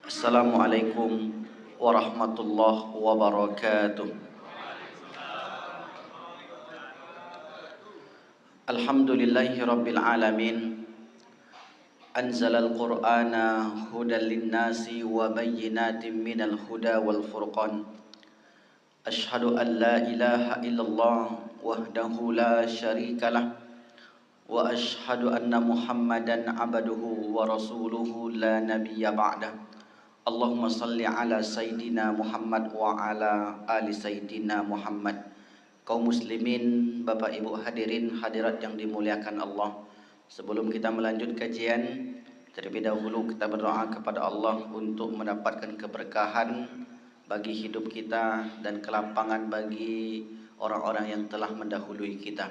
Assalamualaikum warahmatullahi wabarakatuh. Alhamdulillahi rabbil alamin. Anzalal qur'ana hudan linnasi wa bayyinatin minal huda wal furqan. Ashhadu an la ilaha illallah wahdahu la syarikalah wa ashhadu anna Muhammadan abduhu wa rasuluhu la nabiyya ba'dah. Allahumma salli ala Sayyidina Muhammad wa ala ali Sayyidina Muhammad. Kaum muslimin, Bapak Ibu hadirin hadirat yang dimuliakan Allah, sebelum kita melanjut kajian, terlebih dahulu kita berdoa kepada Allah untuk mendapatkan keberkahan bagi hidup kita dan kelapangan bagi orang-orang yang telah mendahului kita.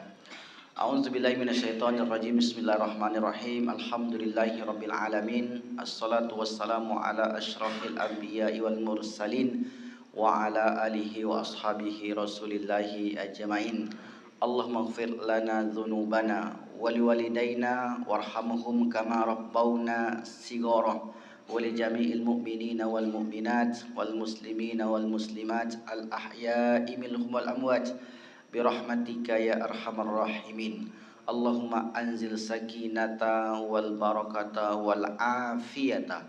A'udzubillahi minasyaitonirrajim. Bismillahirrahmanirrahim. Alhamdulillahirabbil alamin. Assalatu wassalamu ala asyrafil anbiya'i wal mursalin wa ala alihi wa ashabihi rasulillahi ajmain. Allahumma ighfir lana dhunubana wa liwalidayna warhamhum kama rabbawna shighara wa li jami'il mu'minina wal mu'minat wal muslimina wal muslimat al ahya'i minhum wal amwat birahmatika ya arhamar rahimin. Allahumma anzil sakinata wal barakata wal afiyata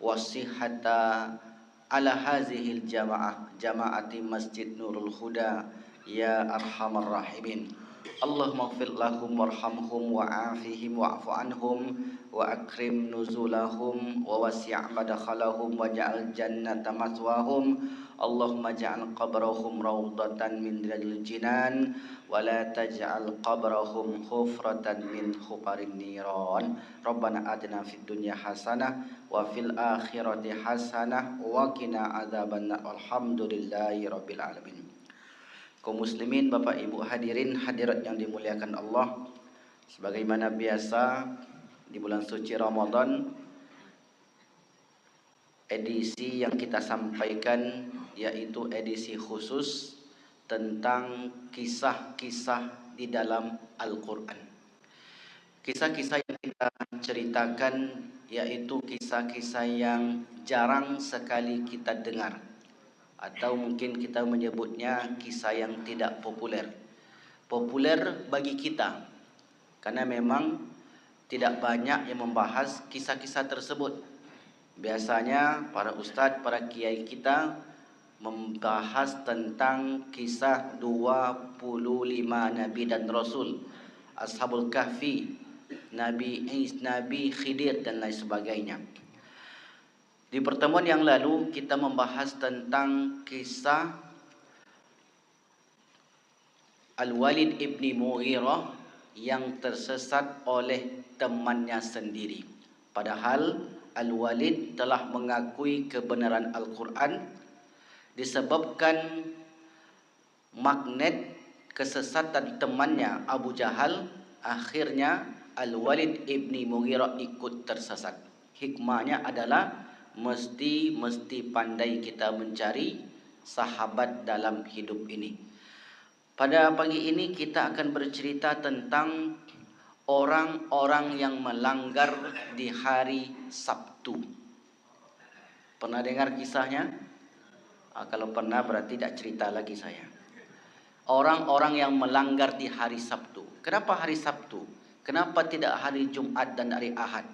wasihata ala hazihil jama'ati masjid Nurul Huda ya arhamar rahimin. Allahumma ighfir lahum warhamhum wa'afihim wa'fu anhum wa akrim nuzulahum wa wasi' madkhalahum waj'al jannata mathwahum. Allahumma ja'al qabrahum rawdatan min riyadil jinan wa la taj'al qabrahum hufratan min hufarin niran. Rabbana atina fid dunya hasanah wa fil akhirati hasanah wa qina adzabannar. Alhamdulillahi rabbil alamin. Kaum muslimin, Bapak Ibu hadirin hadirat yang dimuliakan Allah, sebagaimana biasa di bulan suci Ramadan, edisi yang kita sampaikan yaitu edisi khusus tentang kisah-kisah di dalam Al-Quran. Kisah-kisah yang kita ceritakan yaitu kisah-kisah yang jarang sekali kita dengar, atau mungkin kita menyebutnya kisah yang tidak populer. Populer bagi kita karena memang tidak banyak yang membahas kisah-kisah tersebut. Biasanya para ustadz, para kiai kita membahas tentang kisah 25 Nabi dan Rasul, Ashabul Kahfi, Nabi Khidir dan lain sebagainya. Di pertemuan yang lalu kita membahas tentang kisah Al-Walid ibni Mughirah yang tersesat oleh temannya sendiri. Padahal Al-Walid telah mengakui kebenaran Al-Quran. Disebabkan magnet kesesatan temannya Abu Jahal, akhirnya Al-Walid ibni Mughirah ikut tersesat. Hikmahnya adalah mesti pandai kita mencari sahabat dalam hidup ini. Pada pagi ini kita akan bercerita tentang orang-orang yang melanggar di hari Sabtu. Pernah dengar kisahnya? Kalau pernah berarti tidak cerita lagi saya. Orang-orang yang melanggar di hari Sabtu. Kenapa hari Sabtu? Kenapa tidak hari Jumat dan hari Ahad?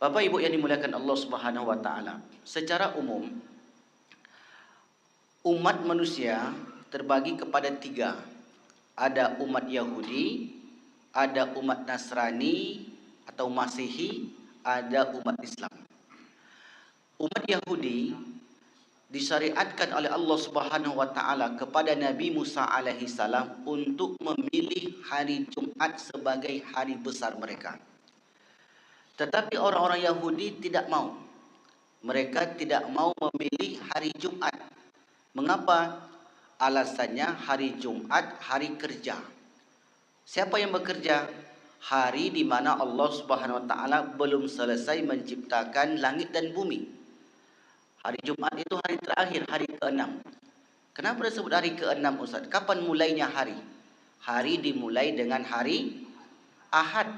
Bapak Ibu yang dimuliakan Allah Subhanahu wa taala, secara umum umat manusia terbagi kepada 3. Ada umat Yahudi, ada umat Nasrani atau Masihi, ada umat Islam. Umat Yahudi disyariatkan oleh Allah Subhanahu wa taala kepada Nabi Musa alaihi salam untuk memilih hari Jumat sebagai hari besar mereka. Tetapi orang-orang Yahudi tidak mau. Mereka tidak mau memilih hari Jumat. Mengapa? Alasannya hari Jumat hari kerja. Siapa yang bekerja? Hari di mana Allah Subhanahu wa taala belum selesai menciptakan langit dan bumi. Hari Jumat itu hari terakhir, hari ke-6. Kenapa disebut hari ke-6, Ustaz? Kapan mulainya hari? Hari dimulai dengan hari Ahad.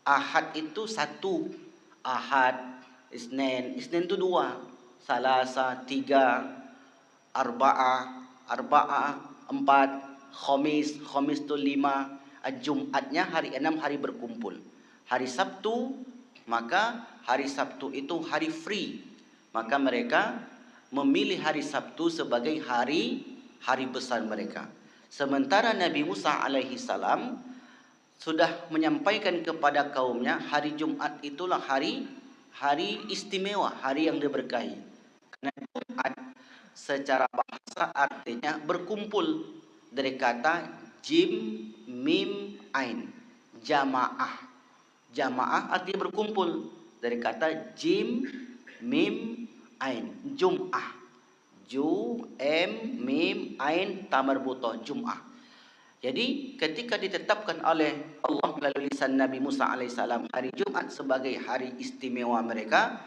Ahad itu 1. Ahad, Isnin itu 2, Salasa 3, Arba'ah 4, Khamis itu 5, Jumatnya hari 6 hari berkumpul. Hari Sabtu, maka hari Sabtu itu hari free. Maka mereka memilih hari Sabtu sebagai hari besar mereka. Sementara Nabi Musa alaihi salam sudah menyampaikan kepada kaumnya hari Jumat itulah hari istimewa, hari yang diberkahi. Karena Jumat secara bahasa artinya berkumpul, dari kata jim mim ain, jamaah. Jamaah artinya berkumpul, dari kata jim mim ain, Jum'ah. Mim ain ta marbuthah, Jum'ah. Jadi ketika ditetapkan oleh Allah melalui lisan Nabi Musa alaihissalam hari Jumat sebagai hari istimewa mereka,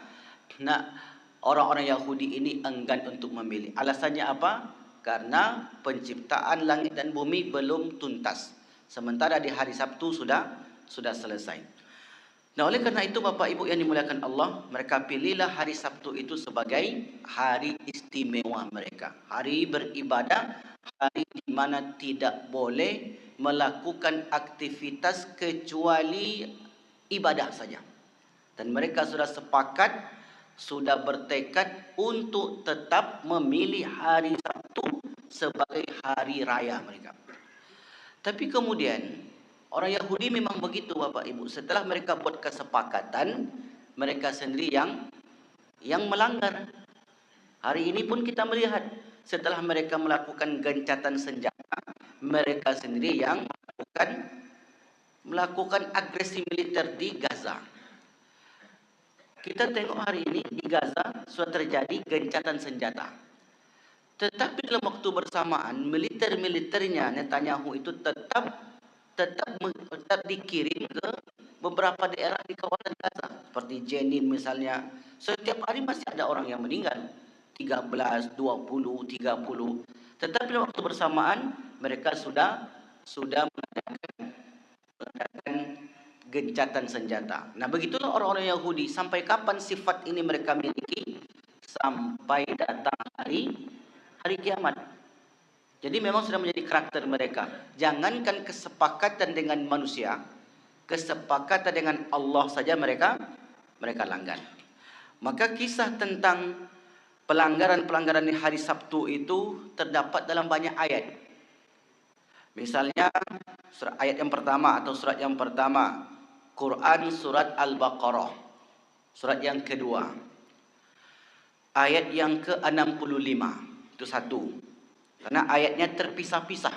nah orang-orang Yahudi ini enggan untuk memilih. Alasannya apa? Karena penciptaan langit dan bumi belum tuntas. Sementara di hari Sabtu sudah selesai. Nah, oleh karena itu Bapak Ibu yang dimuliakan Allah, mereka pilihlah hari Sabtu itu sebagai hari istimewa mereka. Hari beribadah, hari di mana tidak boleh melakukan aktivitas kecuali ibadah saja. Dan mereka sudah sepakat, sudah bertekad untuk tetap memilih hari Sabtu sebagai hari raya mereka. Tapi kemudian orang Yahudi memang begitu Bapak Ibu. Setelah mereka buat kesepakatan, mereka sendiri yang melanggar. Hari ini pun kita melihat setelah mereka melakukan gencatan senjata, mereka sendiri yang melakukan agresi militer di Gaza. Kita tengok hari ini di Gaza sudah terjadi gencatan senjata. Tetapi dalam waktu bersamaan militernya Netanyahu itu tetap dikirim ke beberapa daerah di kawasan Gaza, seperti Jenin misalnya. Setiap hari masih ada orang yang meninggal, 13, 20, 30. Tetapi dalam waktu bersamaan mereka sudah mengadakan gencatan senjata. Nah, begitulah orang-orang Yahudi. Sampai kapan sifat ini mereka miliki? Sampai datang hari kiamat. Jadi memang sudah menjadi karakter mereka. Jangankan kesepakatan dengan manusia, kesepakatan dengan Allah saja mereka langgar. Maka kisah tentang pelanggaran-pelanggaran di hari Sabtu itu terdapat dalam banyak ayat. Misalnya ayat yang pertama atau surat yang pertama, Quran surat Al-Baqarah. Surat yang kedua, ayat yang ke-65. Itu satu. Karena ayatnya terpisah-pisah.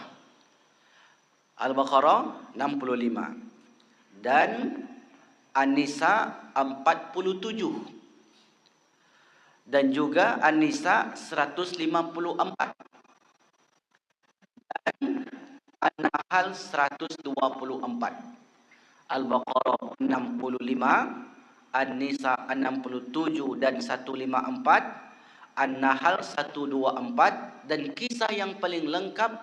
Al-Baqarah 65 dan An-Nisa 47 dan juga An-Nisa 154 dan An-Nahl 124. Al-Baqarah 65, An-Nisa 67 dan 154, An-Nahl 124, dan kisah yang paling lengkap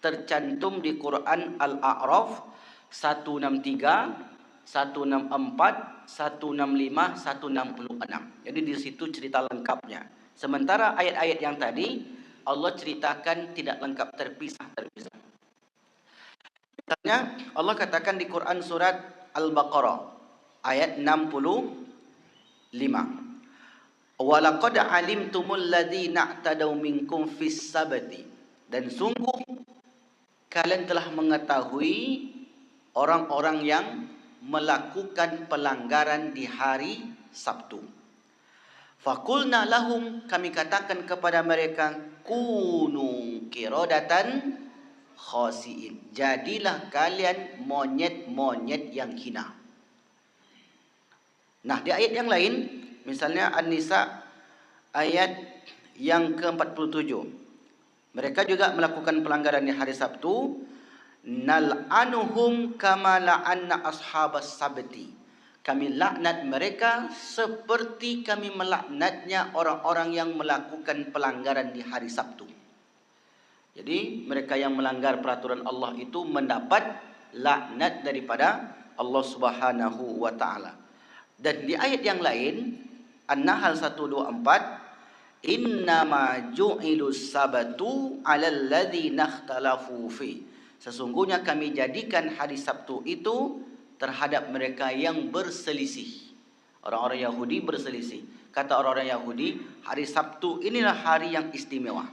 tercantum di Quran Al-A'raf 163, 164, 165, 166. Jadi di situ cerita lengkapnya. Sementara ayat-ayat yang tadi Allah ceritakan tidak lengkap, terpisah. Misalnya Allah katakan di Quran surat Al-Baqarah ayat 65. Walaqad alimtumul ladzina i'tadaw minkum fis sabti, dan sungguh kalian telah mengetahui orang-orang yang melakukan pelanggaran di hari Sabtu. Faqulna lahum, kami katakan kepada mereka, kunu qiradatan khasiin, jadilah kalian monyet-monyet yang hina. Nah, di ayat yang lain, misalnya An-Nisa ayat yang ke-47, mereka juga melakukan pelanggaran di hari Sabtu. Nal'anuhum kama la'anna ashabas sabti, kami laknat mereka seperti kami melaknatnya orang-orang yang melakukan pelanggaran di hari Sabtu. Jadi mereka yang melanggar peraturan Allah itu mendapat laknat daripada Allah Subhanahu wa taala. Dan di ayat yang lain An-Nahl 124, innama ju'ilus sabatu 'alal ladzina ikhtalafu fi. Sesungguhnya kami jadikan hari Sabtu itu terhadap mereka yang berselisih. Orang-orang Yahudi berselisih. Kata orang-orang Yahudi, hari Sabtu inilah hari yang istimewa.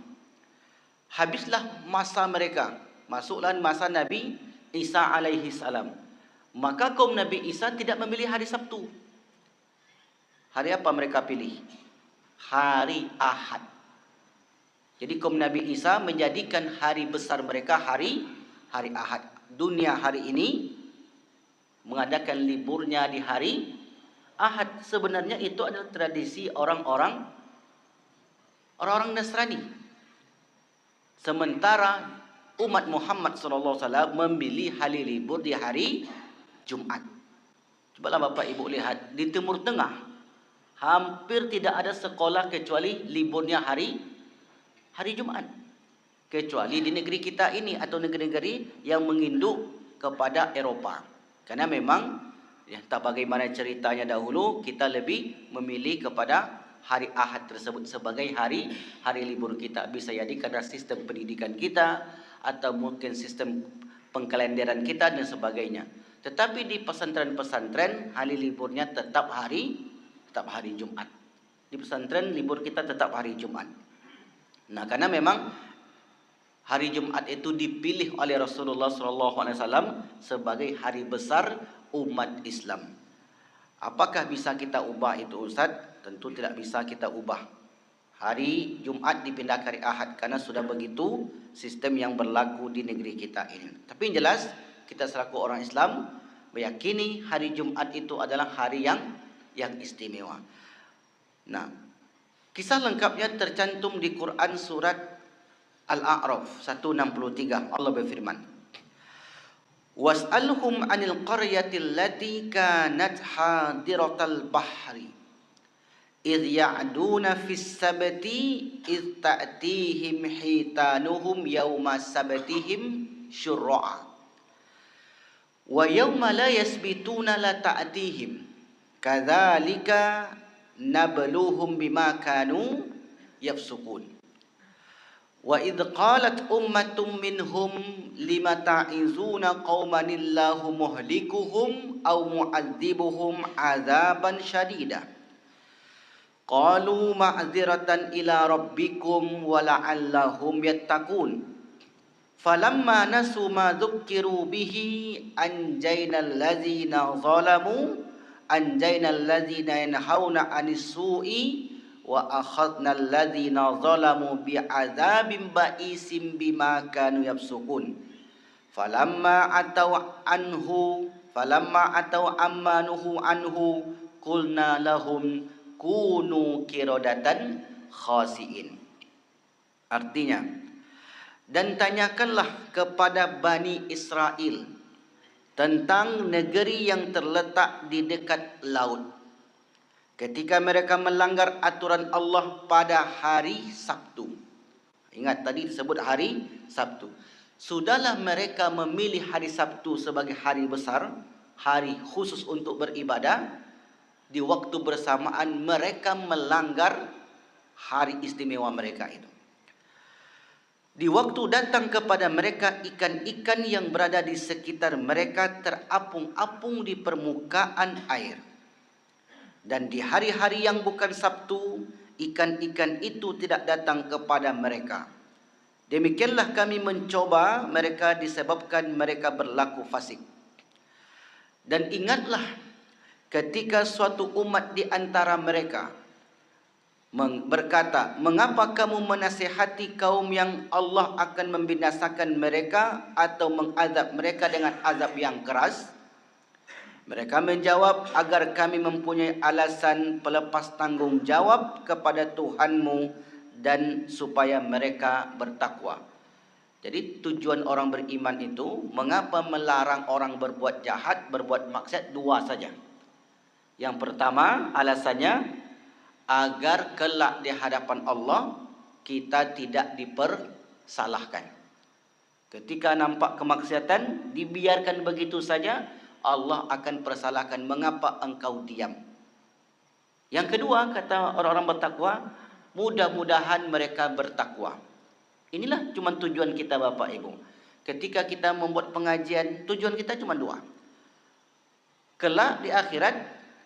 Habislah masa mereka, masuklah masa Nabi Isa alaihi salam. Maka kaum Nabi Isa tidak memilih hari Sabtu. Hari apa mereka pilih? Hari Ahad. Jadi kaum Nabi Isa menjadikan hari besar mereka hari Ahad. Dunia hari ini mengadakan liburnya di hari Ahad. Sebenarnya itu adalah tradisi orang-orang Nasrani. Sementara umat Muhammad SAW memilih hari libur di hari Jumat. Cobalah Bapak Ibu lihat, di Timur Tengah hampir tidak ada sekolah kecuali liburnya hari Jumat. Kecuali di negeri kita ini atau negeri-negeri yang menginduk kepada Eropah. Karena memang entah bagaimana ceritanya dahulu, kita lebih memilih kepada hari Ahad tersebut sebagai hari libur kita. Bisa jadi karena sistem pendidikan kita atau mungkin sistem pengkalenderan kita dan sebagainya. Tetapi di pesantren-pesantren hari liburnya tetap hari Jumat. Di pesantren libur kita tetap hari Jumat. Nah, karena memang hari Jumat itu dipilih oleh Rasulullah SAW sebagai hari besar umat Islam. Apakah bisa kita ubah itu, Ustaz? Tentu tidak bisa kita ubah. Hari Jumat dipindah ke hari Ahad karena sudah begitu sistem yang berlaku di negeri kita ini. Tapi yang jelas kita selaku orang Islam meyakini hari Jumat itu adalah hari yang istimewa. Nah, kisah lengkapnya tercantum di Quran surat Al-A'raf 163. Allah berfirman, was'alhum 'anil qaryatil lati kanat hadiratal bahri idh ya'duna fis sabti idh ta'tihim hitanuhum yawma sabtihim syurra'a wa yawma la yasbituna la ta'tihim kadzalika nabluhum bima kanu yafsukun. Wa idh qalat ummatum minhum lima ta'izuna qauman illahu muhlikuhum aw mu'adzibuhum 'adzaban syadida. Qalu ma'dziratan ila rabbikum wa la'allahum yattaqun. Falamma nasu ma dzukkiru bihi anjaynal ladzina yanhauna 'anis su'i wa akhadnal ladzina zalamu bi'adzabin ba'isim bima kanu yafsukun. Falamma atau amma nuhu anhu qulna lahum kunu qiradatan khasiin. Artinya, dan tanyakanlah kepada Bani Israel tentang negeri yang terletak di dekat laut, ketika mereka melanggar aturan Allah pada hari Sabtu. Ingat tadi disebut hari Sabtu. Sudahlah mereka memilih hari Sabtu sebagai hari besar, hari khusus untuk beribadah. Di waktu bersamaan mereka melanggar hari istimewa mereka itu. Di waktu datang kepada mereka ikan-ikan yang berada di sekitar mereka terapung-apung di permukaan air. Dan di hari-hari yang bukan Sabtu, ikan-ikan itu tidak datang kepada mereka. Demikianlah kami mencoba mereka disebabkan mereka berlaku fasik. Dan ingatlah ketika suatu umat di antara mereka berkata, mengapa kamu menasihati kaum yang Allah akan membinasakan mereka atau mengazab mereka dengan azab yang keras? Mereka menjawab, agar kami mempunyai alasan pelepas tanggung jawab kepada Tuhanmu dan supaya mereka bertakwa. Jadi tujuan orang beriman itu, mengapa melarang orang berbuat jahat, berbuat maksiat? Dua saja. Yang pertama alasannya agar kelak di hadapan Allah kita tidak dipersalahkan. Ketika nampak kemaksiatan dibiarkan begitu saja, Allah akan persalahkan, mengapa engkau diam? Yang kedua, kata orang-orang bertakwa, mudah-mudahan mereka bertakwa. Inilah cuma tujuan kita Bapak Ibu. Ketika kita membuat pengajian, tujuan kita cuma dua. Kelak di akhirat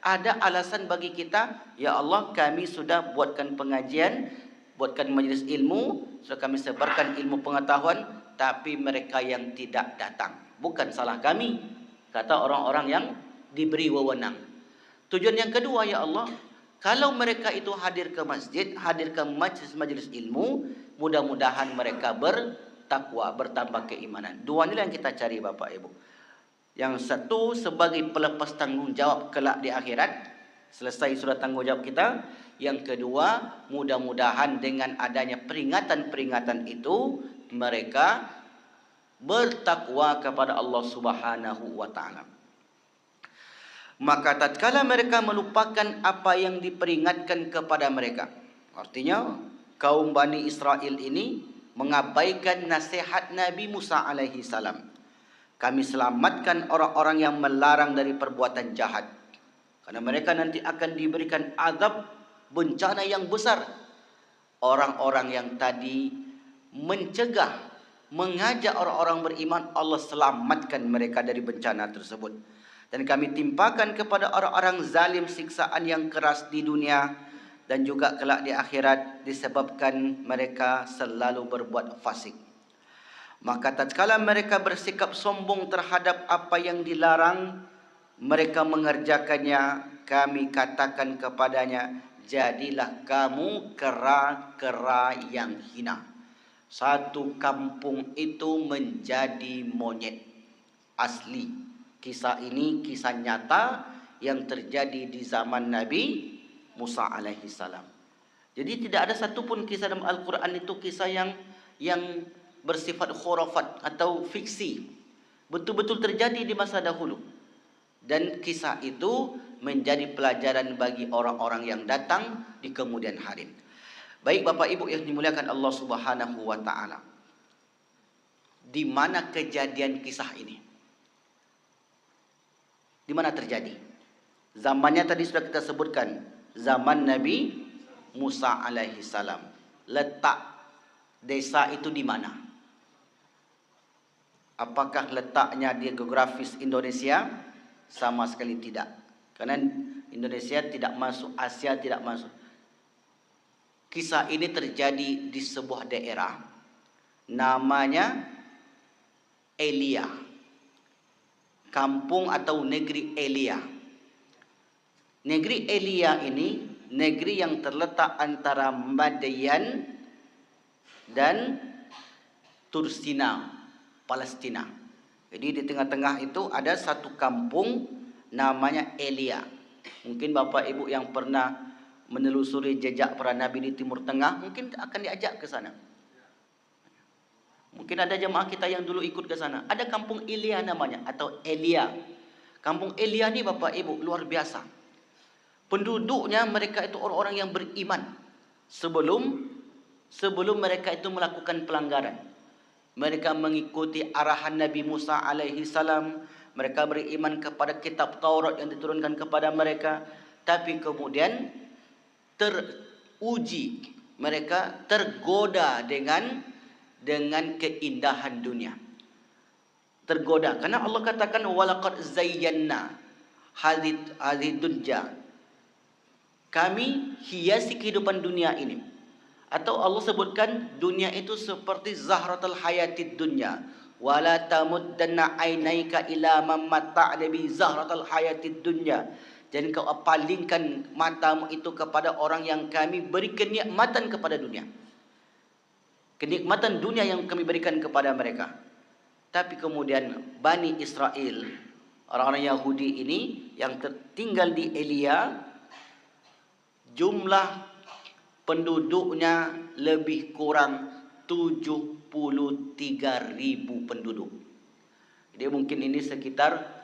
ada alasan bagi kita, ya Allah kami sudah buatkan pengajian, buatkan majlis ilmu, sudah kami sebarkan ilmu pengetahuan, tapi mereka yang tidak datang. Bukan salah kami, kata orang-orang yang diberi wewenang. Tujuan yang kedua, ya Allah, kalau mereka itu hadir ke masjid, hadir ke majlis ilmu, mudah-mudahan mereka bertakwa, bertambah keimanan. Dua inilah yang kita cari Bapak Ibu. Yang satu sebagai pelepas tanggungjawab kelak di akhirat, selesai surat tanggungjawab kita. Yang kedua, mudah-mudahan dengan adanya peringatan-peringatan itu, mereka bertakwa kepada Allah Subhanahu wa ta'ala. Maka tatkala mereka melupakan apa yang diperingatkan kepada mereka, artinya kaum Bani Israel ini mengabaikan nasihat Nabi Musa alaihi salam. Kami selamatkan orang-orang yang melarang dari perbuatan jahat, karena mereka nanti akan diberikan azab bencana yang besar. Orang-orang yang tadi mencegah, mengajak orang-orang beriman, Allah selamatkan mereka dari bencana tersebut. Dan kami timpakan kepada orang-orang zalim siksaan yang keras di dunia dan juga kelak di akhirat disebabkan mereka selalu berbuat fasik. Maka tatkala mereka bersikap sombong terhadap apa yang dilarang, mereka mengerjakannya, kami katakan kepadanya, jadilah kamu kera-kera yang hina. Satu kampung itu menjadi monyet. Asli. Kisah ini kisah nyata yang terjadi di zaman Nabi Musa alaihi salam. Jadi tidak ada satupun kisah dalam Al-Quran itu kisah yang bersifat khurafat atau fiksi. Betul-betul terjadi di masa dahulu. Dan kisah itu menjadi pelajaran bagi orang-orang yang datang di kemudian hari. Baik Bapak Ibu yang dimuliakan Allah Subhanahu wa ta'ala. Di mana kejadian kisah ini? Di mana terjadi? Zamannya tadi sudah kita sebutkan, zaman Nabi Musa alaihi salam. Letak desa itu di mana? Apakah letaknya di geografis Indonesia? Sama sekali tidak. Karena Indonesia tidak masuk, Asia tidak masuk. Kisah ini terjadi di sebuah daerah namanya Elia. Kampung atau negeri Elia. Negeri Elia ini negeri yang terletak antara Madian dan Tursina, Palestina. Jadi di tengah-tengah itu ada satu kampung namanya Elia. Mungkin Bapak Ibu yang pernah menelusuri jejak para nabi di Timur Tengah mungkin akan diajak ke sana. Mungkin ada jemaah kita yang dulu ikut ke sana. Ada kampung Elia namanya atau Elia. Kampung Elia ni Bapak Ibu luar biasa. Penduduknya mereka itu orang-orang yang beriman. Sebelum mereka itu melakukan pelanggaran. Mereka mengikuti arahan Nabi Musa alaihi salam. Mereka beriman kepada kitab Taurat yang diturunkan kepada mereka. Tapi kemudian teruji. Mereka tergoda dengan keindahan dunia. Tergoda. Karena Allah katakan, walaqad zayyana hadhid dunya. Kami hiasi kehidupan dunia ini. Atau Allah sebutkan dunia itu seperti zahratul hayatid dunya. Wala tamuddanna ainaika ila man mata'na bi zahratul hayatid dunya. Jadi kau palingkan matamu itu kepada orang yang kami beri kenikmatan kepada dunia. Kenikmatan dunia yang kami berikan kepada mereka. Tapi kemudian Bani Israel, orang-orang Yahudi ini yang tinggal di Elia, jumlah penduduknya lebih kurang 73.000 penduduk. Jadi mungkin ini sekitar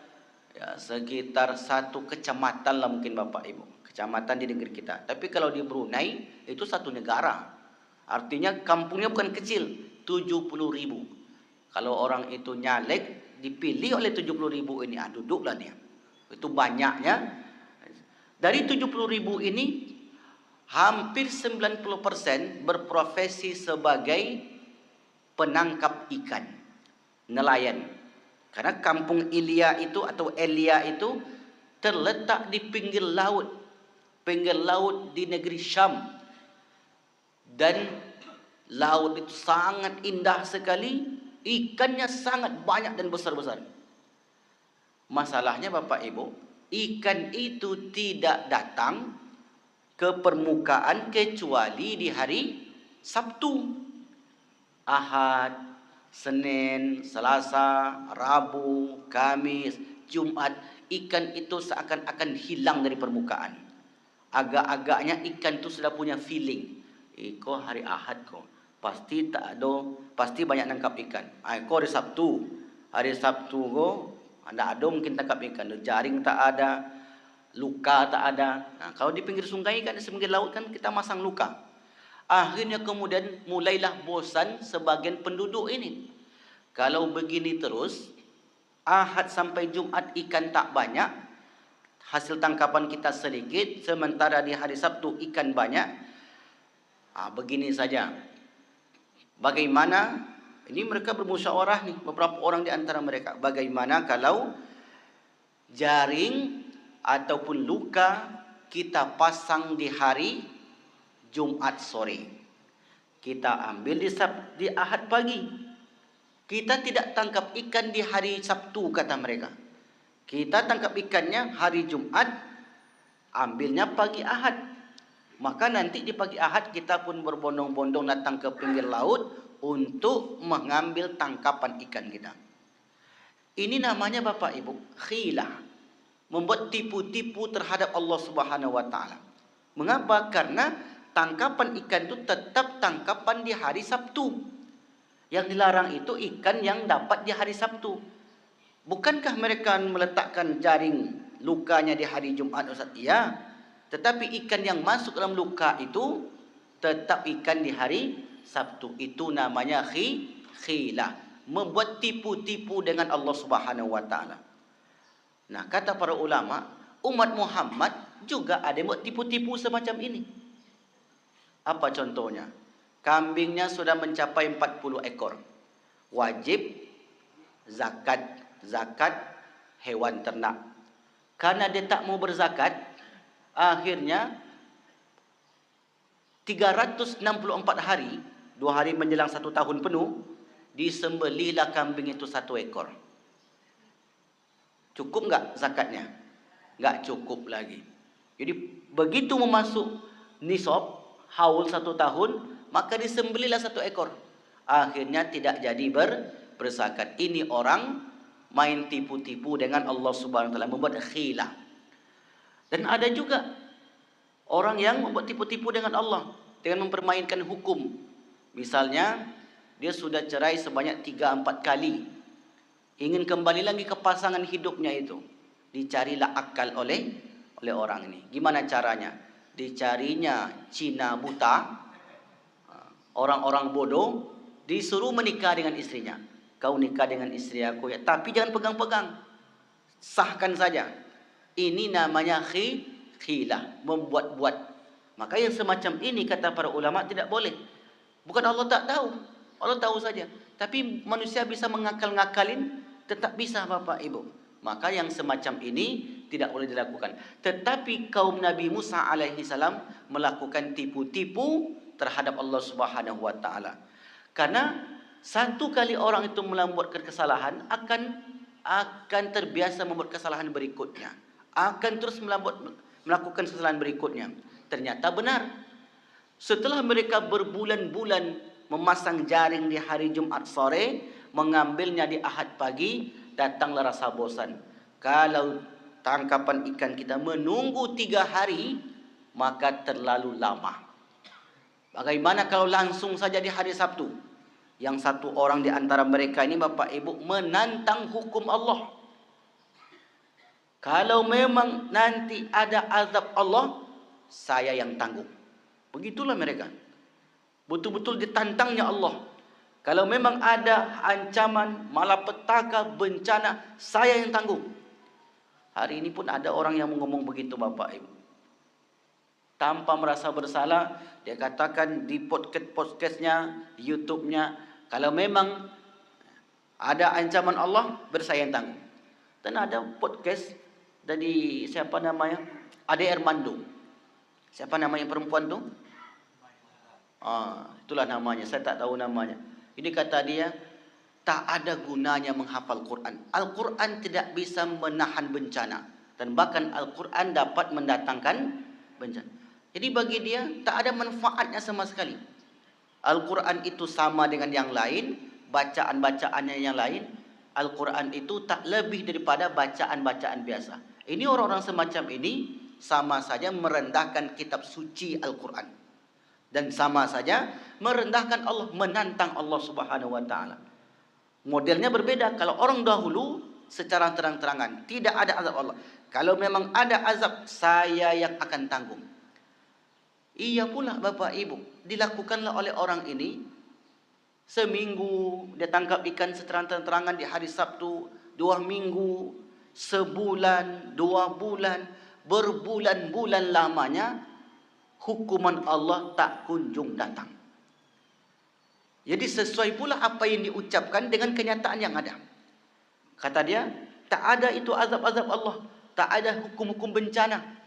satu kecamatan lah mungkin Bapak Ibu. Kecamatan di negeri kita. Tapi kalau di Brunei itu satu negara. Artinya kampungnya bukan kecil, 70.000. Kalau orang itu nyalek, dipilih oleh 70.000 ini, duduklah dia. Itu banyaknya. Dari 70.000 ini, hampir 90% berprofesi sebagai penangkap ikan, nelayan. Karena kampung Elia itu atau Elia itu terletak di pinggir laut di negeri Syam. Dan laut itu sangat indah sekali, ikannya sangat banyak dan besar-besar. Masalahnya Bapak Ibu, ikan itu tidak datang ke permukaan kecuali di hari Sabtu. Ahad, Senin, Selasa, Rabu, Kamis, Jumat, ikan itu seakan-akan hilang dari permukaan. Agak-agaknya ikan itu sudah punya feeling. Kok hari Ahad kok pasti tak ada, pasti banyak nangkap ikan. Kok hari Sabtu kok anda ada mungkin tangkap ikan, jaring tak ada, luka tak ada. Nah, kalau di pinggir sungai kan, di pinggir laut kan kita masang luka. Akhirnya kemudian mulailah bosan sebagian penduduk ini. Kalau begini terus, Ahad sampai Jumat ikan tak banyak, hasil tangkapan kita sedikit, sementara di hari Sabtu ikan banyak. Begini saja. Bagaimana? Ini mereka bermusyawarah nih, beberapa orang di antara mereka. Bagaimana kalau jaring ataupun luka kita pasang di hari Jumat sore, kita ambil di Ahad pagi. Kita tidak tangkap ikan di hari Sabtu, kata mereka. Kita tangkap ikannya hari Jumat, ambilnya pagi Ahad. Maka nanti di pagi Ahad kita pun berbondong-bondong datang ke pinggir laut untuk mengambil tangkapan ikan kita. Ini namanya Bapak Ibu khilah, membuat tipu-tipu terhadap Allah Subhanahu wa taala. Mengapa? Karena tangkapan ikan itu tetap tangkapan di hari Sabtu. Yang dilarang itu ikan yang dapat di hari Sabtu. Bukankah mereka meletakkan jaring lukanya di hari Jumat, Ustaz? Iya. Tetapi ikan yang masuk dalam luka itu tetap ikan di hari Sabtu. Itu namanya khilah, membuat tipu-tipu dengan Allah Subhanahu wa taala. Nah, kata para ulama, umat Muhammad juga ada yang buat tipu-tipu semacam ini. Apa contohnya? Kambingnya sudah mencapai 40 ekor. Wajib zakat hewan ternak. Karena dia tak mau berzakat, akhirnya 364 hari, 2 hari menjelang 1 tahun penuh, disembelihlah kambing itu 1 ekor. Cukup enggak zakatnya? Enggak cukup lagi. Jadi begitu memasuk nisab haul 1 tahun, maka disembelihlah 1 ekor. Akhirnya tidak jadi berzakat. Ini orang main tipu-tipu dengan Allah Subhanahu wa taala, membuat khilah. Dan ada juga orang yang membuat tipu-tipu dengan Allah dengan mempermainkan hukum. Misalnya dia sudah cerai sebanyak 3-4 kali, ingin kembali lagi ke pasangan hidupnya itu. Dicarilah akal oleh orang ini. Gimana caranya? Dicarinya Cina buta, orang-orang bodoh, disuruh menikah dengan istrinya. Kau nikah dengan istri aku ya, tapi jangan pegang-pegang, sahkan saja. Ini namanya khilah, membuat-buat. Maka yang semacam ini kata para ulama tidak boleh. Bukan Allah tak tahu, Allah tahu saja. Tapi manusia bisa ngakal-ngakalin, tetap bisa Bapak Ibu. Maka yang semacam ini tidak boleh dilakukan. Tetapi kaum Nabi Musa alaihi salam melakukan tipu-tipu terhadap Allah Subhanahu wa taala. Karena satu kali orang itu membuat kesalahan, akan terbiasa membuat kesalahan berikutnya. Akan terus melakukan kesalahan berikutnya. Ternyata benar. Setelah mereka berbulan-bulan memasang jaring di hari Jumat sore, mengambilnya di Ahad pagi, datanglah rasa bosan. Kalau tangkapan ikan kita menunggu 3 hari, maka terlalu lama. Bagaimana kalau langsung saja di hari Sabtu? Yang satu orang di antara mereka ini Bapak Ibu menantang hukum Allah. Kalau memang nanti ada azab Allah, saya yang tanggung. Begitulah mereka. Betul-betul ditantangnya Allah. Kalau memang ada ancaman, malapetaka, bencana, saya yang tanggung. Hari ini pun ada orang yang ngomong begitu Bapak Ibu. tanpa merasa bersalah. Dia katakan di podcast-podcastnya, di YouTube-nya, kalau memang ada ancaman Allah, bersayang tanggung. Dan ada podcast dari siapa namanya? Ade Armando. Siapa namanya perempuan tu? Itulah namanya. Saya tak tahu namanya. Ini kata dia, tak ada gunanya menghafal Quran. Al-Quran tidak bisa menahan bencana. Dan bahkan Al-Quran dapat mendatangkan bencana. Jadi bagi dia, tak ada manfaatnya sama sekali. Al-Quran itu sama dengan yang lain, bacaan-bacaannya yang lain. Al-Quran itu tak lebih daripada bacaan-bacaan biasa. Ini orang-orang semacam ini sama saja merendahkan kitab suci Al-Quran. Dan sama saja merendahkan Allah, menantang Allah Subhanahu wa taala. Modelnya berbeda. Kalau orang dahulu secara terang-terangan tidak ada azab Allah. Kalau memang ada azab, saya yang akan tanggung. Iya pula Bapak Ibu, dilakukanlah oleh orang ini. Seminggu dia tangkap ikan seterang-terangan di hari Sabtu, 2 minggu, sebulan, 2 bulan, berbulan-bulan lamanya, hukuman Allah tak kunjung datang. Jadi sesuai pula apa yang diucapkan dengan kenyataan yang ada. Kata dia, tak ada itu azab-azab Allah, tak ada hukum-hukum bencana.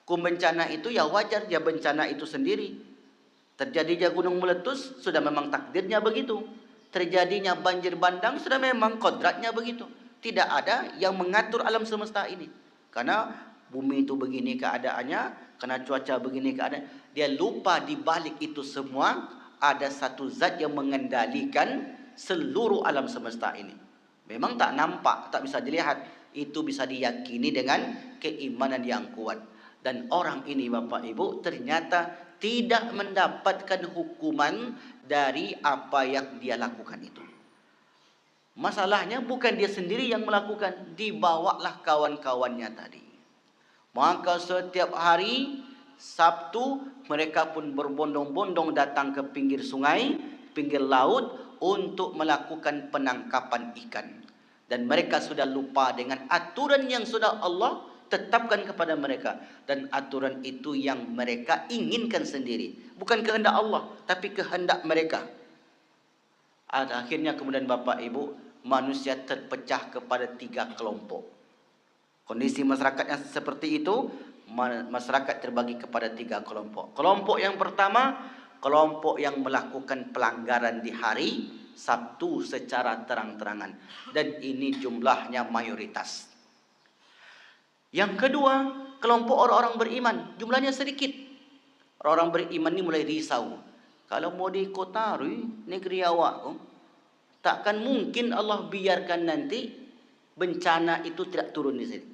Hukum bencana itu ya wajar, ya bencana itu sendiri. Terjadinya gunung meletus sudah memang takdirnya begitu. Terjadinya banjir bandang sudah memang kodratnya begitu. Tidak ada yang mengatur alam semesta ini. Karena bumi itu begini keadaannya, karena cuaca begini keadaan. Dia lupa di balik itu semua ada satu zat yang mengendalikan seluruh alam semesta ini. Memang tak nampak, tak bisa dilihat. Itu bisa diyakini dengan keimanan yang kuat. Dan orang ini Bapak Ibu ternyata tidak mendapatkan hukuman dari apa yang dia lakukan itu. Masalahnya bukan dia sendiri yang melakukan, dibawalah kawan-kawannya tadi. Maka setiap hari Sabtu mereka pun berbondong-bondong datang ke pinggir sungai, pinggir laut untuk melakukan penangkapan ikan. Dan mereka sudah lupa dengan aturan yang sudah Allah tetapkan kepada mereka. Dan aturan itu yang mereka inginkan sendiri. Bukan kehendak Allah, tapi kehendak mereka. Akhirnya kemudian Bapak Ibu, manusia terpecah kepada 3 kelompok. Kondisi masyarakat yang seperti itu, masyarakat terbagi kepada 3 kelompok. Kelompok yang pertama, kelompok yang melakukan pelanggaran di hari Sabtu secara terang-terangan. Dan ini jumlahnya mayoritas. Yang kedua, kelompok orang-orang beriman. Jumlahnya sedikit. Orang-orang beriman ini mulai risau. Kalau mau di kota, negeri awak, takkan mungkin Allah biarkan nanti bencana itu tidak turun di sini.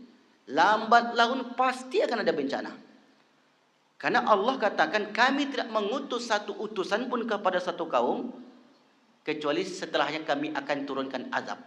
Lambat laun pasti akan ada bencana. Karena Allah katakan kami tidak mengutus satu utusan pun kepada satu kaum kecuali setelahnya kami akan turunkan azab.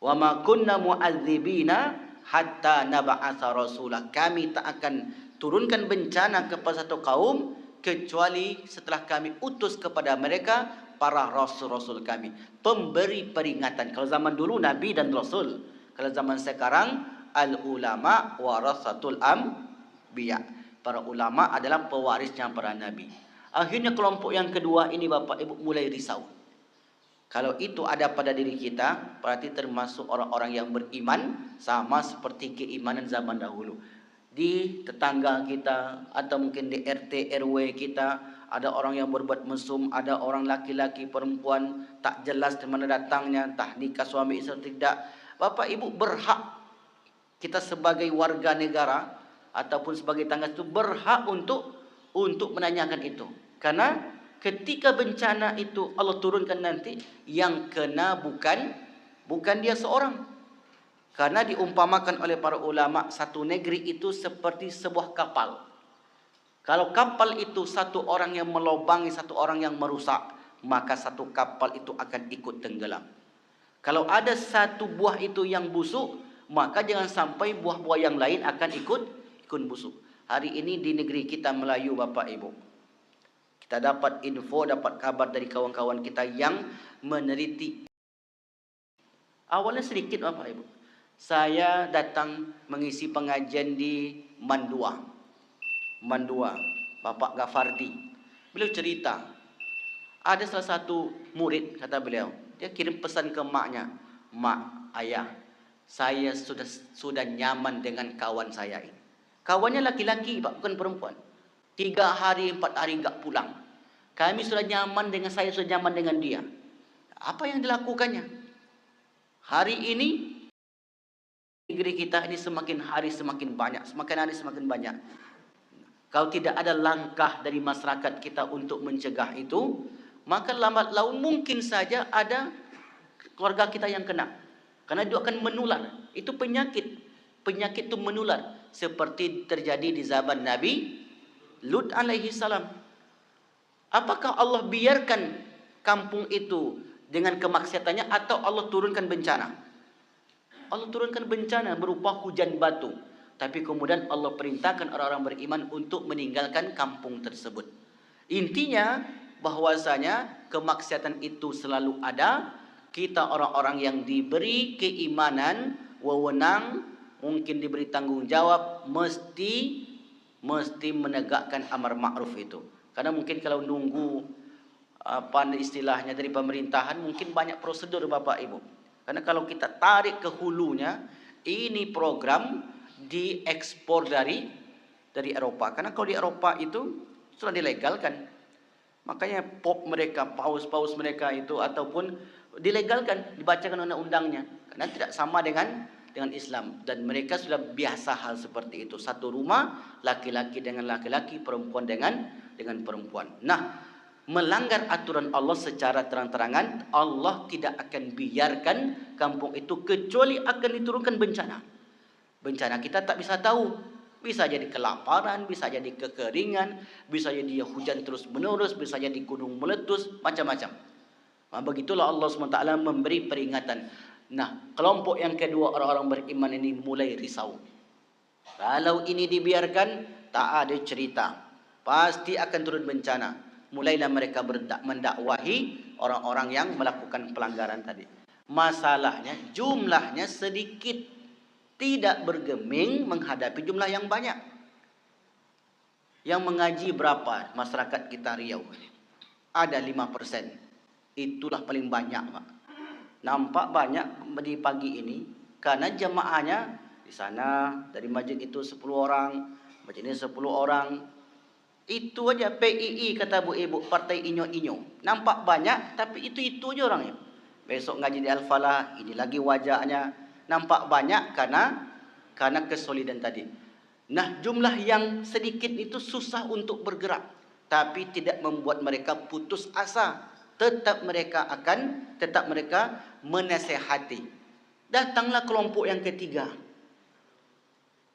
Wa ma kunna mu'adzibina hatta nab'atsa rasulah. Kami tak akan turunkan bencana kepada satu kaum kecuali setelah kami utus kepada mereka para rasul-rasul kami, pemberi peringatan. Kalau zaman dulu nabi dan rasul, kalau zaman sekarang al ulama warasatul anbiya. Para ulama adalah pewarisnya para nabi. Akhirnya kelompok yang kedua ini Bapak Ibu mulai risau. Kalau itu ada pada diri kita, berarti termasuk orang-orang yang beriman, sama seperti keimanan zaman dahulu. Di tetangga kita, atau mungkin di RT RW kita, ada orang yang berbuat mesum, ada orang laki-laki perempuan tak jelas di mana datangnya, entah nikah suami istri tidak. Bapak Ibu berhak, kita sebagai warga negara ataupun sebagai tangga itu berhak untuk menanyakan itu. Karena ketika bencana itu Allah turunkan nanti, yang kena bukan dia seorang. Karena diumpamakan oleh para ulama, satu negeri itu seperti sebuah kapal. Kalau kapal itu satu orang yang melobangi, satu orang yang merusak, maka satu kapal itu akan ikut tenggelam. Kalau ada satu buah itu yang busuk, maka jangan sampai buah-buah yang lain akan ikut busuk. Hari ini di negeri kita Melayu Bapak Ibu, kita dapat info, dapat kabar dari kawan-kawan kita yang meneliti. Awalnya sedikit Bapak Ibu. Saya datang mengisi pengajian di Mandua. Mandua, Bapak Gafardi. Beliau cerita, ada salah satu murid, kata beliau, dia kirim pesan ke maknya, "Mak, ayah, saya sudah nyaman dengan kawan saya ini." Kawannya laki-laki, Pak, bukan perempuan. 3 hari, 4 hari enggak pulang. Kami sudah nyaman dengan, saya sudah nyaman dengan dia. Apa yang dilakukannya? Hari ini negeri kita ini semakin hari semakin banyak, semakin hari semakin banyak. Kalau tidak ada langkah dari masyarakat kita untuk mencegah itu, maka lambat laun mungkin saja ada keluarga kita yang kena. Karena itu akan menular. Itu penyakit. Penyakit itu menular. Seperti terjadi di zaman Nabi Lut alaihi salam. Apakah Allah biarkan kampung itu dengan kemaksiatannya atau Allah turunkan bencana? Allah turunkan bencana berupa hujan batu. Tapi kemudian Allah perintahkan orang-orang beriman untuk meninggalkan kampung tersebut. Intinya bahwasanya kemaksiatan itu selalu ada. Kita orang-orang yang diberi keimanan, wewenang, mungkin diberi tanggung jawab, mesti menegakkan amar ma'ruf itu. Karena mungkin kalau nunggu istilahnya dari pemerintahan, mungkin banyak prosedur Bapak Ibu. Karena kalau kita tarik ke hulunya, ini program diekspor dari Eropa. Karena kalau di Eropa itu sudah dilegalkan. Makanya pop mereka, paus-paus mereka itu ataupun dilegalkan, dibacakan undang-undangnya. Karena tidak sama dengan Islam, dan mereka sudah biasa hal seperti itu. Satu rumah, laki-laki dengan laki-laki, perempuan dengan perempuan. Nah, melanggar aturan Allah secara terang-terangan, Allah tidak akan biarkan kampung itu kecuali akan diturunkan bencana. Bencana kita tak bisa tahu. Bisa jadi kelaparan, bisa jadi kekeringan, bisa jadi hujan terus menerus, bisa jadi gunung meletus, macam-macam. Nah, begitulah Allah SWT memberi peringatan. Nah, kelompok yang kedua, orang-orang beriman ini mulai risau. Kalau ini dibiarkan, tak ada cerita. Pasti akan turun bencana. Mulailah mereka mendakwahi orang-orang yang melakukan pelanggaran tadi. Masalahnya, jumlahnya sedikit. Tidak bergeming menghadapi jumlah yang banyak. Yang mengaji berapa masyarakat kita Riau? Ada 5%. Itulah paling banyak, Pak. Nampak banyak di pagi ini karena jemaahnya di sana dari masjid itu 10 orang, masjid ini 10 orang. Itu aja PII kata Bu Ibu, partai inyo-inyo. Nampak banyak tapi itu aja orangnya. Besok ngaji di Al-Falah, ini lagi wajahnya. Nampak banyak karena kesolidan tadi. Nah, jumlah yang sedikit itu susah untuk bergerak, tapi tidak membuat mereka putus asa. Tetap mereka menasehati. Datanglah kelompok yang ketiga.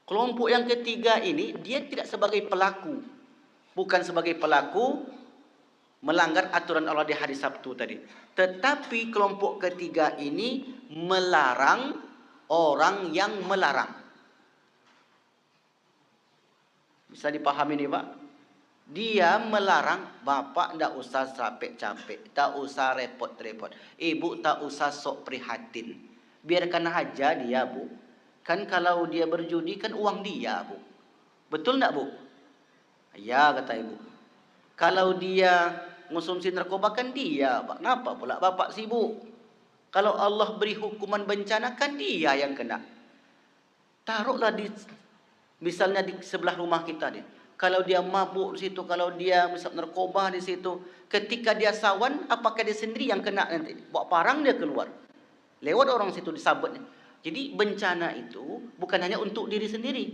Kelompok yang ketiga ini dia tidak sebagai pelaku, bukan sebagai pelaku melanggar aturan Allah di hari Sabtu tadi. Tetapi kelompok ketiga ini melarang orang yang melarang. Bisa dipahami nih Pak? Dia melarang, Bapak tidak usah capek-capek, tak usah repot-repot. Ibu tak usah sok prihatin. Biarkan aja dia, Bu. Kan kalau dia berjudi kan uang dia, Bu. Betul tidak, Bu? Ya, kata Ibu. Kalau dia mengonsumsi narkoba kan dia, Pak. Kenapa pula Bapak sibuk? Kalau Allah beri hukuman bencana kan dia yang kena. Taruhlah misalnya di sebelah rumah kita dia. Kalau dia mabuk di situ, kalau dia misal narkoba di situ, ketika dia sawan, apakah dia sendiri yang kena nanti? Bawa parang dia keluar. Lewat orang situ disabet. Jadi bencana itu bukan hanya untuk diri sendiri.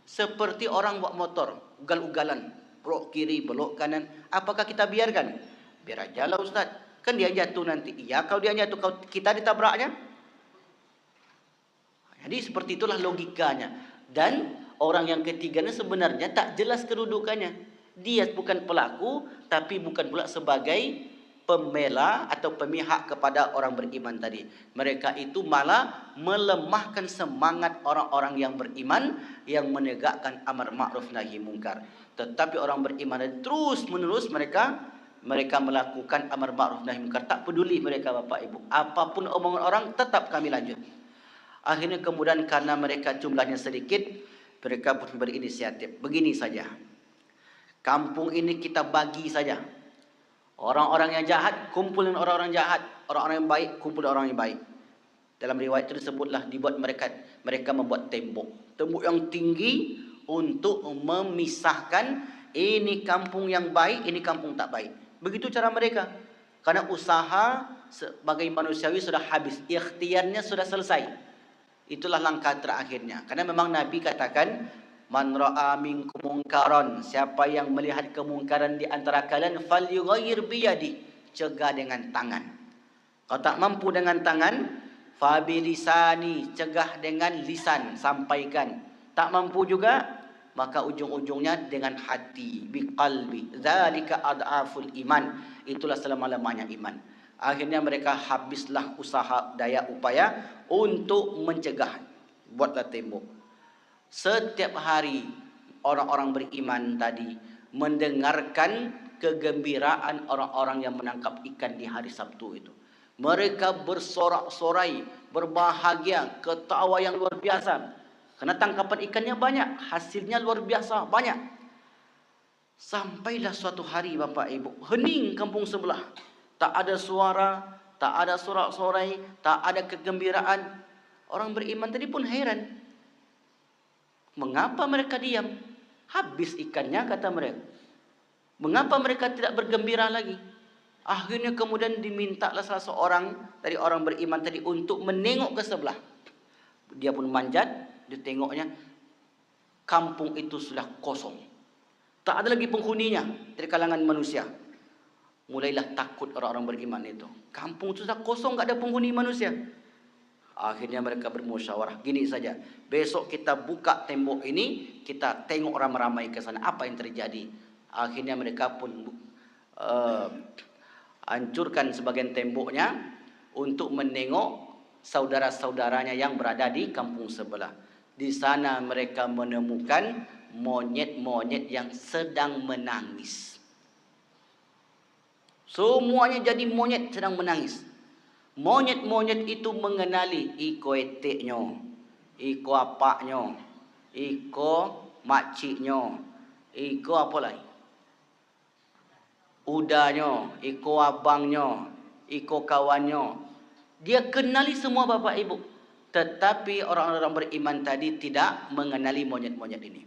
Seperti orang bawa motor, ugal-ugalan, belok kiri, belok kanan. Apakah kita biarkan? Biar aja lah Ustaz. Kan dia jatuh nanti. Iya, kalau dia jatuh, kalau kita ditabraknya. Jadi seperti itulah logikanya. Dan orang yang ketiganya sebenarnya tak jelas kedudukannya. Dia bukan pelaku, tapi bukan pula sebagai pembela atau pemihak kepada orang beriman tadi. Mereka itu malah melemahkan semangat orang-orang yang beriman, yang menegakkan amar ma'ruf nahi mungkar. Tetapi orang beriman terus menerus mereka melakukan amar ma'ruf nahi munkar. Tak peduli mereka Bapak Ibu. Apapun omongan orang tetap kami lanjut. Akhirnya kemudian karena mereka jumlahnya sedikit, mereka pun berinisiatif. Begini saja. Kampung ini kita bagi saja. Orang-orang yang jahat kumpul dengan orang-orang jahat, orang-orang yang baik kumpul dengan orang yang baik. Dalam riwayat itu disebutlah dibuat mereka membuat tembok yang tinggi untuk memisahkan ini kampung yang baik, ini kampung tak baik. Begitu cara mereka. Karena usaha sebagai manusiawi sudah habis, ikhtiarnya sudah selesai. Itulah langkah terakhirnya. Karena memang Nabi katakan, man ra'a minkum munkaran, siapa yang melihat kemungkaran di antara kalian, falyughayyir biyadi, cegah dengan tangan. Kalau tak mampu dengan tangan, fabilisani, cegah dengan lisan, sampaikan. Tak mampu juga, maka ujung-ujungnya dengan hati, biqalbi. Dzalika ad'aful iman. Itulah selama-lamanya iman. Akhirnya mereka habislah usaha daya upaya untuk mencegah. Buatlah tembok. Setiap hari orang-orang beriman tadi mendengarkan kegembiraan orang-orang yang menangkap ikan di hari Sabtu itu. Mereka bersorak-sorai, berbahagia, ketawa yang luar biasa. Karena tangkapan ikannya banyak, hasilnya luar biasa, banyak. Sampailah suatu hari Bapak Ibu, hening kampung sebelah. Tak ada suara, tak ada sorak-sorai, tak ada kegembiraan. Orang beriman tadi pun heran. Mengapa mereka diam? Habis ikannya, kata mereka. Mengapa mereka tidak bergembira lagi? Akhirnya kemudian dimintalah salah seorang dari orang beriman tadi untuk menengok ke sebelah. Dia pun manjat, ditengoknya. Kampung itu sudah kosong. Tak ada lagi penghuninya dari kalangan manusia. Mulailah takut orang-orang beriman itu. Kampung itu sudah kosong, tak ada penghuni manusia. Akhirnya mereka bermusyawarah. Gini saja, besok kita buka tembok ini, kita tengok ramai-ramai ke sana. Apa yang terjadi? Akhirnya mereka pun hancurkan sebagian temboknya untuk menengok saudara-saudaranya yang berada di kampung sebelah. Di sana mereka menemukan monyet-monyet yang sedang menangis. Semuanya jadi monyet sedang menangis. Monyet-monyet itu mengenali iko eteknya, iko apaknya, iko makciknya, iko apa lagi? Udahnya, iko abangnya, iko kawannya. Dia kenali semua Bapak Ibu. Tetapi orang-orang beriman tadi tidak mengenali monyet-monyet ini.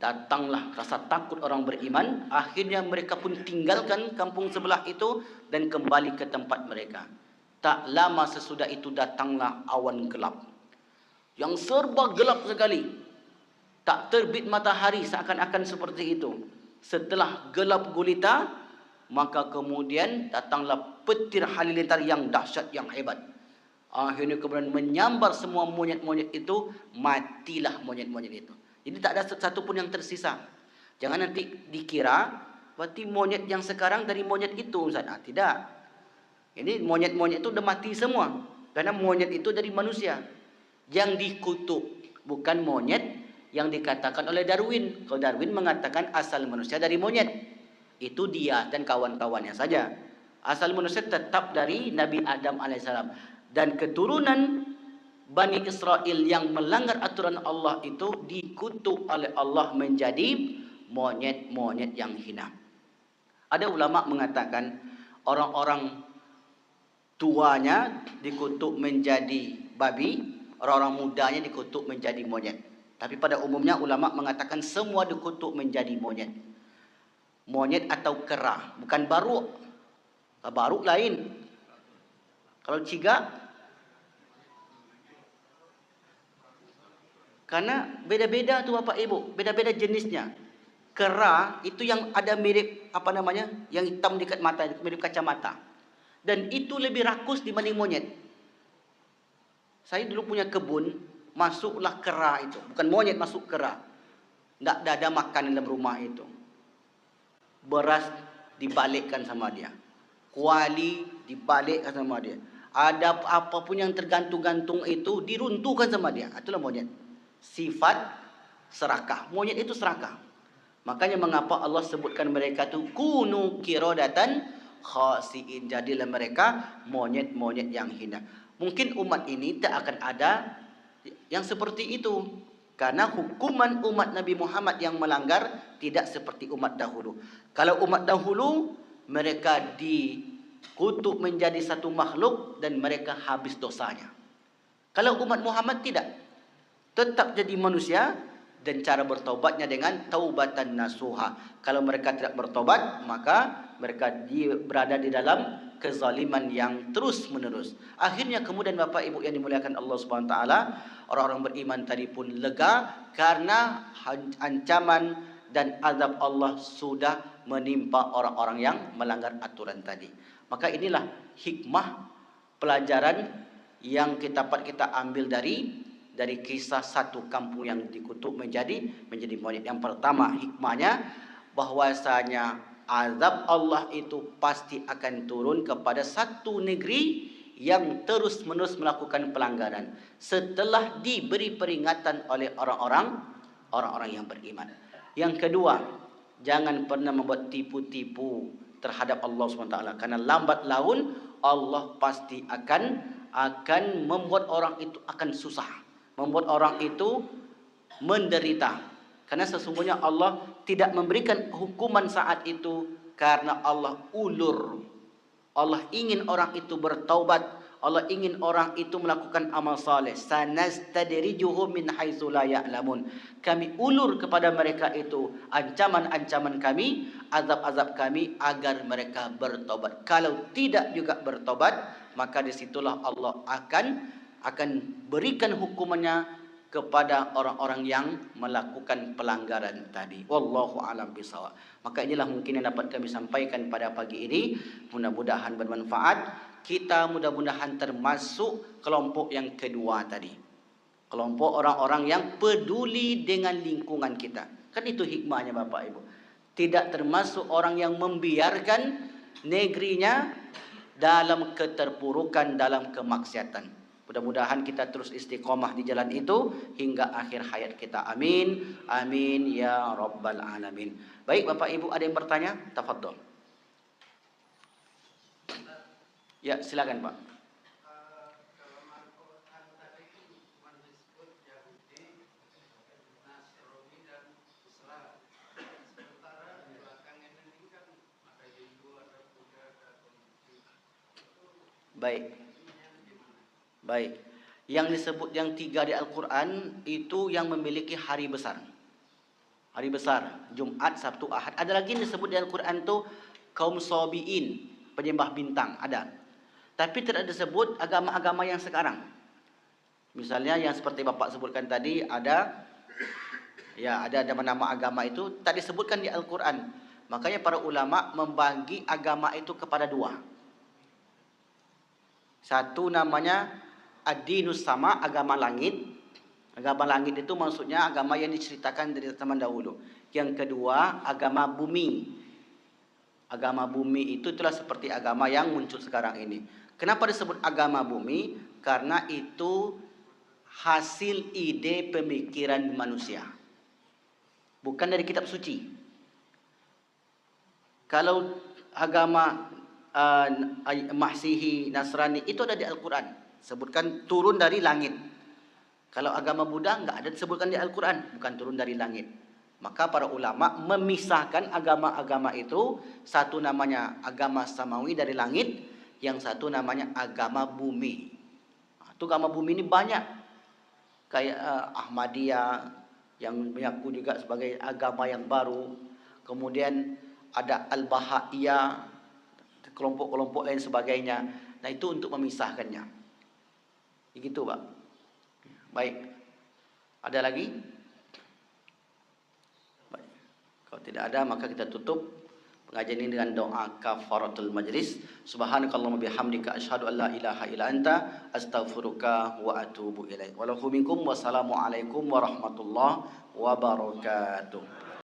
Datanglah rasa takut orang beriman. Akhirnya mereka pun tinggalkan kampung sebelah itu dan kembali ke tempat mereka. Tak lama sesudah itu datanglah awan gelap. Yang serba gelap sekali. Tak terbit matahari, seakan-akan seperti itu. Setelah gelap gulita, maka kemudian datanglah petir halilintar yang dahsyat, yang hebat. Akhirnya kemudian menyambar semua monyet-monyet itu. Matilah monyet-monyet itu. Jadi tak ada satu pun yang tersisa. Jangan nanti dikira berarti monyet yang sekarang dari monyet itu, Ustaz. Tidak. Ini monyet-monyet itu sudah mati semua. Karena monyet itu dari manusia. Yang dikutuk bukan monyet yang dikatakan oleh Darwin. Kalau Darwin mengatakan asal manusia dari monyet. Itu dia dan kawan-kawannya saja. Asal manusia tetap dari Nabi Adam alaihissalam. Dan keturunan Bani Israel yang melanggar aturan Allah itu dikutuk oleh Allah menjadi monyet-monyet yang hina. Ada ulama mengatakan orang-orang tuanya dikutuk menjadi babi, orang-orang mudanya dikutuk menjadi monyet. Tapi pada umumnya ulama mengatakan semua dikutuk menjadi monyet. Monyet atau kera, bukan baruk. Baruk lain. Kalau cigak, karena beda-beda tu Bapak Ibu, beda-beda jenisnya. Kera itu yang ada mirip apa namanya, yang hitam dekat mata, mirip kacamata. Dan itu lebih rakus dibanding monyet. Saya dulu punya kebun, masuklah kera itu, bukan monyet, masuk kera. Tak ada makan dalam rumah itu. Beras dibalikkan sama dia, kuali dibalikkan sama dia. Ada apapun yang tergantung-gantung itu diruntuhkan sama dia. Itulah monyet. Sifat serakah. Monyet itu serakah. Makanya mengapa Allah sebutkan mereka itu kunu kirodatan khasiin. Jadilah mereka monyet-monyet yang hina. Mungkin umat ini tak akan ada yang seperti itu. Karena hukuman umat Nabi Muhammad yang melanggar tidak seperti umat dahulu. Kalau umat dahulu, mereka dikutuk menjadi satu makhluk dan mereka habis dosanya. Kalau umat Muhammad tidak. Tetap jadi manusia dan cara bertaubatnya dengan taubatan nasuha. Kalau mereka tidak bertaubat, maka mereka berada di dalam kezaliman yang terus menerus. Akhirnya kemudian Bapak Ibu yang dimuliakan Allah Subhanahu wa taala, orang-orang beriman tadi pun lega karena ancaman dan azab Allah sudah menimpa orang-orang yang melanggar aturan tadi. Maka inilah hikmah pelajaran yang dapat kita ambil dari kisah satu kampung yang dikutuk menjadi monyet. Yang pertama hikmahnya bahwasanya azab Allah itu pasti akan turun kepada satu negeri yang terus-menerus melakukan pelanggaran setelah diberi peringatan oleh orang-orang yang beriman. Yang kedua, jangan pernah membuat tipu-tipu terhadap Allah SWT, karena lambat laun Allah pasti akan membuat orang itu akan susah, membuat orang itu menderita. Karena sesungguhnya Allah tidak memberikan hukuman saat itu karena Allah ulur. Allah ingin orang itu bertaubat. Allah ingin orang itu melakukan amal saleh. Sanastadrijuhum min haitsu la ya'lamun. Kami ulur kepada mereka itu ancaman-ancaman kami, azab-azab kami agar mereka bertobat. Kalau tidak juga bertobat, maka disitulah Allah akan berikan hukumannya kepada orang-orang yang melakukan pelanggaran tadi. Wallahu a'lam bishawab. Maka inilah mungkin yang dapat kami sampaikan pada pagi ini. Mudah-mudahan bermanfaat. Kita mudah-mudahan termasuk kelompok yang kedua tadi. Kelompok orang-orang yang peduli dengan lingkungan kita. Kan itu hikmahnya Bapak Ibu. Tidak termasuk orang yang membiarkan negerinya dalam keterpurukan, dalam kemaksiatan. Mudah-mudahan kita terus istiqomah di jalan itu hingga akhir hayat kita. Amin. Amin ya rabbal alamin. Baik Bapak Ibu, ada yang bertanya? Tafadhol. Ya, silakan Pak. Baik. Yang disebut yang 3 di Al-Quran itu yang memiliki hari besar. Hari besar, Jumat, Sabtu, Ahad. Ada lagi yang disebut di Al-Quran itu kaum Sabi'in, penyembah bintang, ada. Tapi tidak disebut agama-agama yang sekarang. Misalnya yang seperti Bapak sebutkan tadi, ada nama-nama agama itu tak disebutkan di Al-Quran. Makanya para ulama membagi agama itu kepada 2. Satu namanya ad-dinus sama, agama langit. Agama langit itu maksudnya agama yang diceritakan dari zaman dahulu. Yang kedua, agama bumi. Agama bumi itu itulah seperti agama yang muncul sekarang ini. Kenapa disebut agama bumi? Karena itu hasil ide pemikiran manusia. Bukan dari kitab suci. Kalau agama Masihi, Nasrani itu ada di Al-Quran. Sebutkan turun dari langit. Kalau agama Buddha enggak ada disebutkan di Al-Quran, bukan turun dari langit. Maka para ulama memisahkan agama-agama itu, satu namanya agama samawi dari langit, yang satu namanya agama bumi. Itu agama bumi ini banyak. Kayak Ahmadiyah yang mengaku juga sebagai agama yang baru. Kemudian ada Al-Bahaiyah, kelompok-kelompok lain sebagainya. Nah itu untuk memisahkannya. Begitu Pak. Baik. Ada lagi? Baik. Kalau tidak ada maka kita tutup pengajian ini dengan doa kafaratul majlis. Subhanakallahumma bihamdika asyhadu an la ilaha illa anta astaghfiruka wa atubu ilaik. Wassalamualaikum warahmatullahi wabarakatuh.